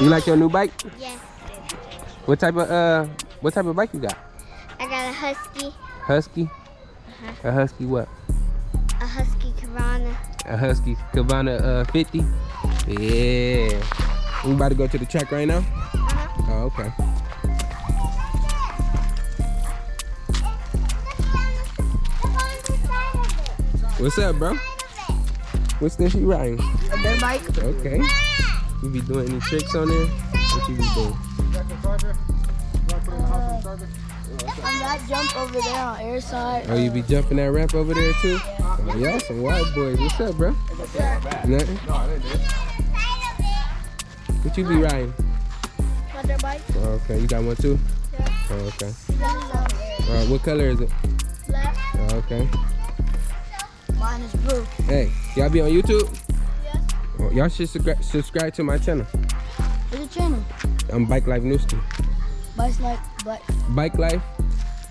You like your new bike? Yes. What type of bike you got? I got a Husky. Husky? A Husky what? A Husky Husqvarna. A Husky Husqvarna 50? Yeah. We about to go to the track right now? Oh, okay. What's up, bro? What's this you riding? A dirt bike. Okay. You be doing any tricks on there? What you be doing? On that jump over there on air side. Oh, you be jumping that ramp over there too? Oh, y'all some wild boys. What's up, bro? Nothing? What you be riding? My dirt bike. Oh, okay. You got one too? Yeah. Oh, okay. What color is it? Black. Oh, okay. Mine is blue. Hey, y'all be on YouTube? Yes. Oh, y'all should subscribe to my channel. What's the channel? I'm Bike Life NUSKi. Bike's like black. Bike Life?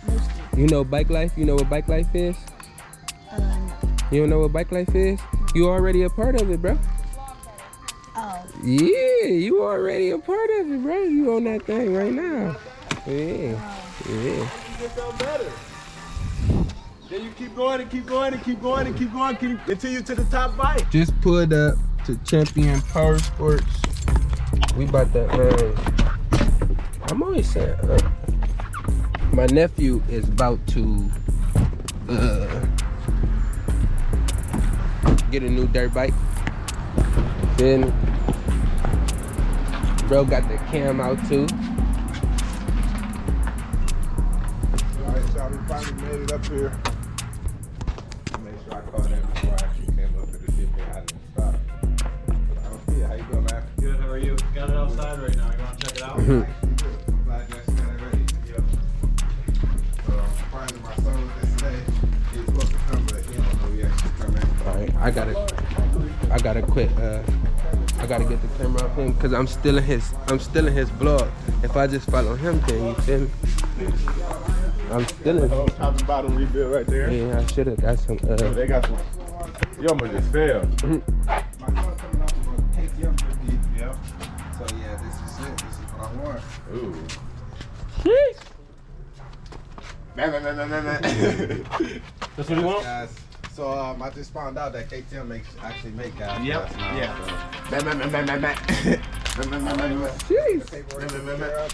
NUSKi. You know Bike Life? You know what Bike Life is? No. You don't know what Bike Life is? You already a part of it, bro. Oh. Yeah, you already a part of it, bro. You on that thing right now. Yeah. Yeah. Get done better. Then you keep going and keep going and keep going and keep going until you to the top bike. Just pulled up to Champion Power Sports. We about to, I'm always saying, my nephew is about to get a new dirt bike. Then, bro got the cam out too. Alright, so we finally made it up here. Make sure I called them before I actually came up to the ship. I didn't stop. I don't see it. How you doing, man? Good, how are you? Got it outside right now. You want to check it out? I'm glad you actually got it ready. Yep. So I'm finding my son with this today. He was supposed to come, but he don't know he actually come in. Alright, I gotta quit. I gotta get the camera off him because I'm still in his vlog. If I just follow him, then you feel me? I'm still in. Oh, top and bottom rebuild right there. Yeah, I should have got some. Oh, they got some. You almost just fell. Mhm. My son coming out and gonna take him to the yep. So yeah, this is it. This is what I want. Ooh. Sheesh. Man. That's what you want? Guys, so I just found out that KTM actually make gas. Yep. gas now, Yeah. So. Jeez.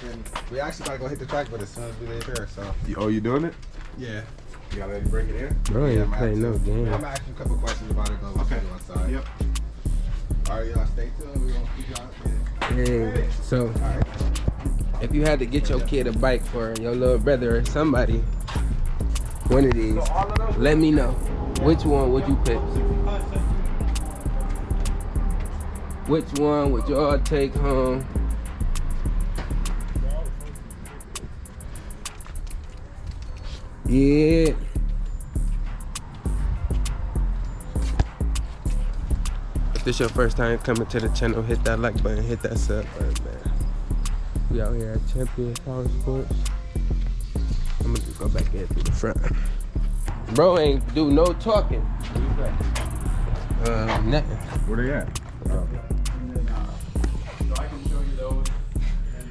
And we actually gotta go hit the track, but as soon as we leave here, so. You doing it? Yeah. You gotta let me break it in? Bro ain't I'm playing no game. I'm gonna ask you a couple questions about it, but we'll see you outside. Yep. Alright, y'all stay tuned. We're gonna keep y'all. Hey, so if you had to get your kid a bike for your little brother or somebody, one of these, let me know. Which one would you pick? Which one would y'all take home? Yeah. If this your first time coming to the channel, hit that like button, hit that sub button, man. We out here at Champion Power Sports. I'm gonna just go back in through the front. Bro ain't do no talking. Nothing. Where they at? So I can show you those.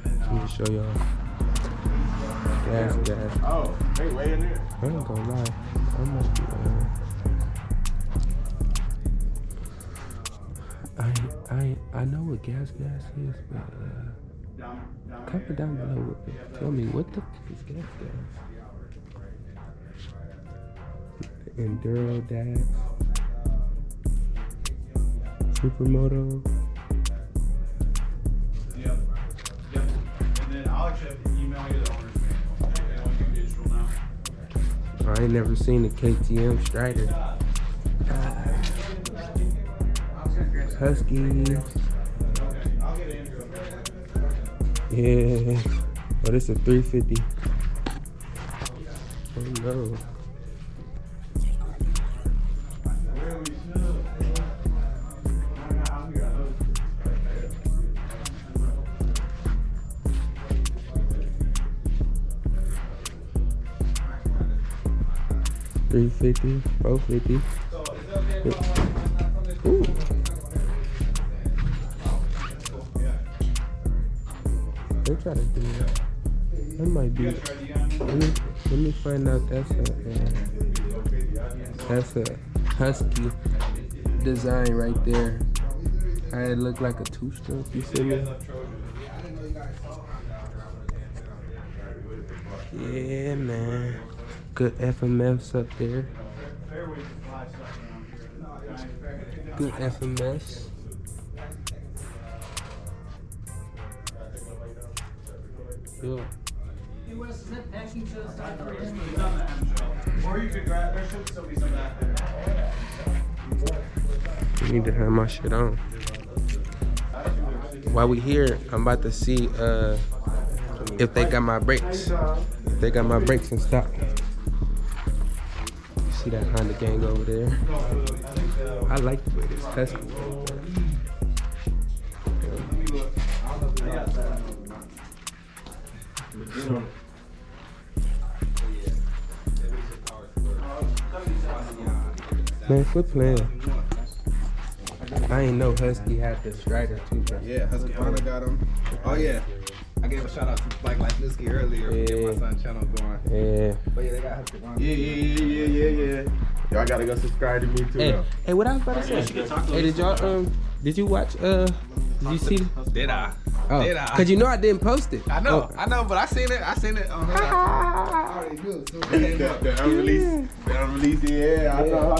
And Let me show y'all. Gas. Oh, they way in there. I ain't gonna lie. I must be, I know what gas is, but comment down below. Tell me what the fuck is gas? Enduro Dash, Supermoto. Yep. And then I'll actually have to email you the owner's manual. They don't do digital now. I ain't never seen a KTM Strider. Husky. I'll get Andrew. Yeah. Oh, this is a 350. Oh no. $350, $450. Ooh. they try to do that. That might be. Let me find out. That's a husky design right there. It look like a two-stroke. You see me? Yeah, man. Good FMS up there. Good FMS. Yeah. Or you could grab, there should still be some back there. I need to have my shit on. While we here, I'm about to see if they got my brakes. If they got my brakes in stock. You see that Honda gang over there? I like the way this husky. Man, quit playing. I ain't know Husky had the Strider too. Bro. Yeah, husqvarna got them. Oh yeah, I gave a shout out to Like NUSKi earlier. Yeah. Get my son's channel going. Yeah. But yeah, they got husqvarna. Yeah. Y'all gotta go subscribe to me too. Hey, though. hey, what I was about to say? Hey, did y'all did you watch did you see? Did I? Oh, Did I? cause you know I didn't post it. I know, Oh. but I seen it. I already knew. So the unreleased, yeah. I know.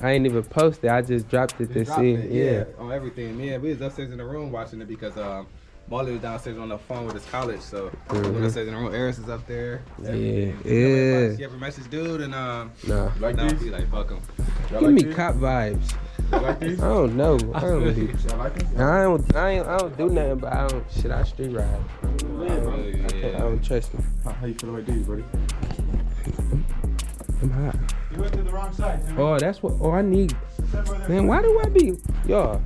I ain't even posted. I just dropped it to see. Yeah. On everything. Yeah, we was upstairs in the room watching it because Molly was downstairs on the phone with his college, so we was upstairs in the room. Eris is up there. Yeah. She ever message dude and Nah. like no, he like fuck him. Give me cop vibes. Like these? I don't know. I don't really. Y'all like them? I don't do nothing, but I don't. Shit, I street ride. I don't trust them. How you feel like these, buddy? I'm hot. You went to the wrong side, Timmy. Oh, that's what. Oh, I need. Man, why do I be? Y'all,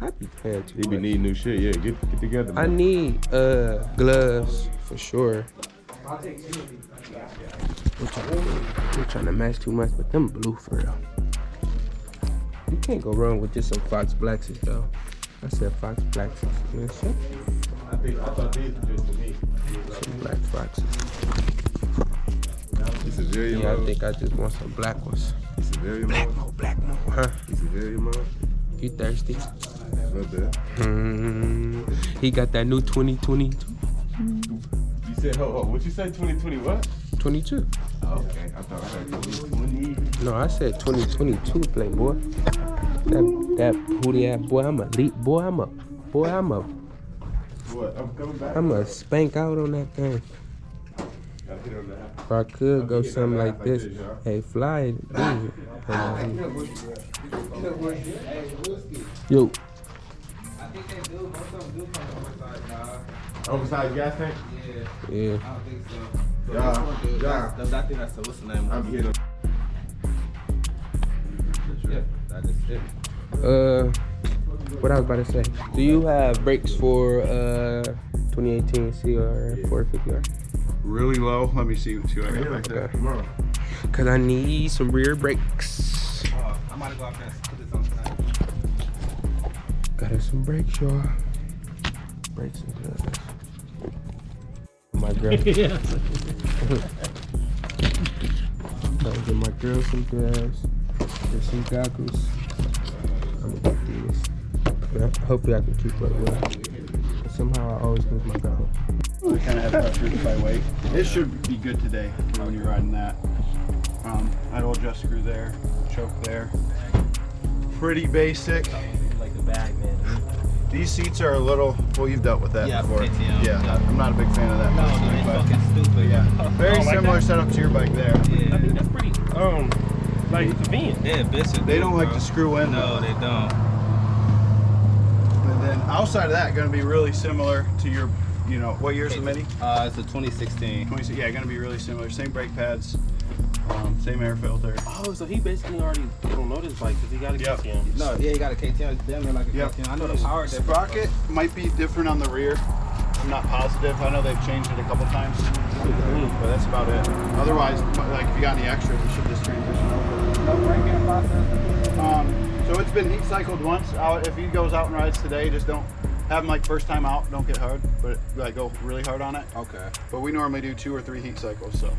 I be playing too He be much. needing new shit. Yeah, get together. I Man. need gloves for sure. We're trying to match too much, but them blue for real. You can't go wrong with just some Fox Blackses though. I said Fox Blackses. Man, shit. I thought these were just for me. Some black Foxes. It's a very Yeah, I think I just want some black ones. It's a very Black mo, huh? It's a very You thirsty? A little bit. He got that new 2022. You said, hold, what you said? 2020 what? 22. Oh, okay. I thought I heard 2020. No, I said 2022, Playboy. That hootie ass boy, I'm a leap. Boy, I'm a. What? I'm coming back. I'm a spank out on that thing. Gotta hit on that. If I could go get something that like like this, this, y'all. hey, fly it. Yo, I think they do. Most of them do come oversized, nah. Oversized gas tank? Yeah. yeah. I don't think so. Yeah. I think that's the what's the name? I'm getting. Yeah, that is it. What I was about to say. Do you have brakes for 2018 C or 450R? Really low. Let me see what I got back there. Okay. Cause I need some rear brakes. I might go out there and put this on tonight. Got us some brakes, y'all. Brakes and gloves. My girl. Gotta get my girl some gloves. Get some goggles. I'm gonna get these. But hopefully I can keep up with it. But somehow I always lose my goggles. We kind of have pressure by weight. It should be good today for when you're riding that. Idle adjust screw there, choke there. Pretty basic. Like the bag, man. These seats are a little, well, you've dealt with that Yeah, before. KTM, Yeah, I'm not a big fan of that. No, dude, it's fucking stupid. Yeah, very like similar that? setup to your bike there. Yeah. I think that's pretty, like convenient. Yeah, bitch. They don't like to screw in. No, they don't. And then outside of that, going to be really similar to your, you know, what year's the Mini? It's a 2016. 26. Yeah, going to be really similar. Same brake pads, same air filter. Oh, so he basically already don't know this bike because he got a Yep. KTM. No, yeah, you got a KTM. It's damn near like a Yep. KTM. I know the power difference. Sprocket might be different on the rear. I'm not positive. I know they've changed it a couple times, but that's about it. Otherwise, like if you got any extras, you should just transition over. No break-in process. So it's been heat cycled once. If he goes out and rides today, just don't have them like first time out, don't get hard, but like go really hard on it. Okay. But we normally do 2 or 3 heat cycles, so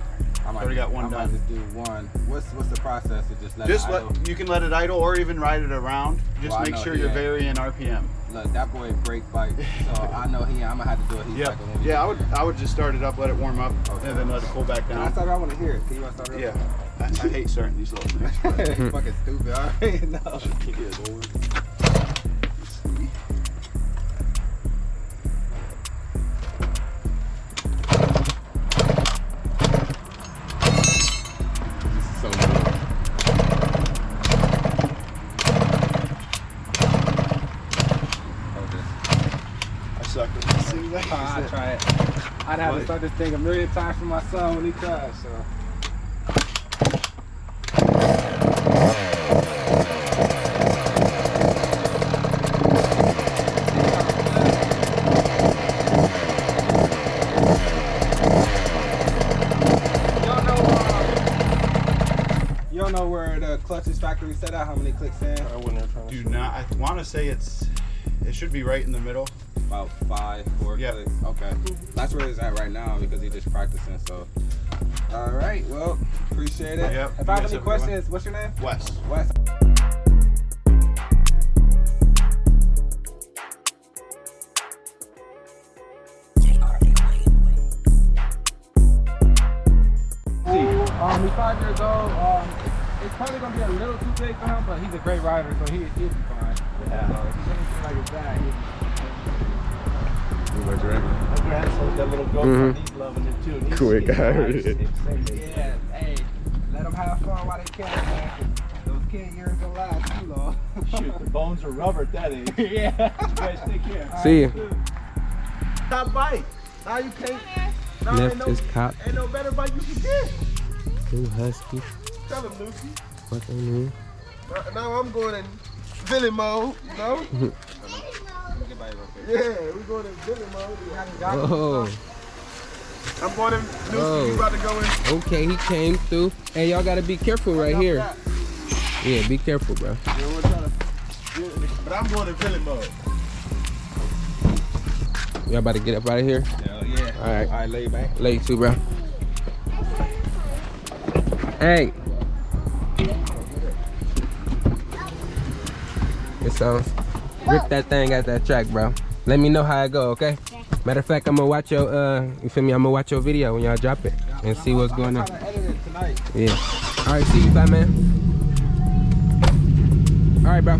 I might already got one I might done. just do one. What's the process to just let it idle? you can let it idle or even ride it around. Just Well, I make know sure he you're ain't. varying RPM. Look, that boy brake bike, so I know I'm gonna have to do a heat Yep. cycle. When we Yeah, get I would just start it up, let it warm up, Okay. and then let it cool back there. Can I down. start? I want to hear it. Can you start it? Yeah, I hate starting these little things. It's fucking stupid. I already know. Let's see. So good. I suck at this thing. I try it. I'd have to start this thing a million times for my son when he tries. So. You don't know where the clutch is factory set out? How many clicks in? I wouldn't have tried. Do not. I want to say it should be right in the middle. About 4 Yep. clicks. Okay. That's where it's at right now because he's just practicing. So. All right. Well, appreciate it. Yep. If I have any questions, what's your name? Wes. Wes. He's 5 years old. It's probably gonna be a little too big for him, but he's a great rider, so he'll be fine. Yeah. If he's anything like his dad, My dragon. My grandson's got little girlfriend. He's loving it too. He's Quick, getting I heard nice. it. yeah, hey, let them have fun while they can, man. 'Cause those kid years don't last too long. Shoot, the bones are rubber at that age. Yeah. You guys take care. See you. Top bike. Now you can't. Now ain't Nephew's cop. ain't no better bike you can get. New husky. Tell him, Lucy. What they mean? Now I'm going in Billy mode, you know? Yeah, we're going in Billy mode. Oh, I'm going in NUSKi. Oh. We about to go in. okay, he came through. Hey, y'all gotta be careful right here. Yeah, be careful, bro. But I'm going in Billy mode. Y'all about to get up out of here? Hell yeah. All right. All right, lay back. Late too, bro. Hey. So, rip that thing at that track, bro. Let me know how it go, okay? Matter of fact, I'm gonna watch your, you feel me? I'm gonna watch your video when y'all drop it and see what's going on. I'm trying to edit it tonight. Yeah. All right, see you, bye, man. All right, bro.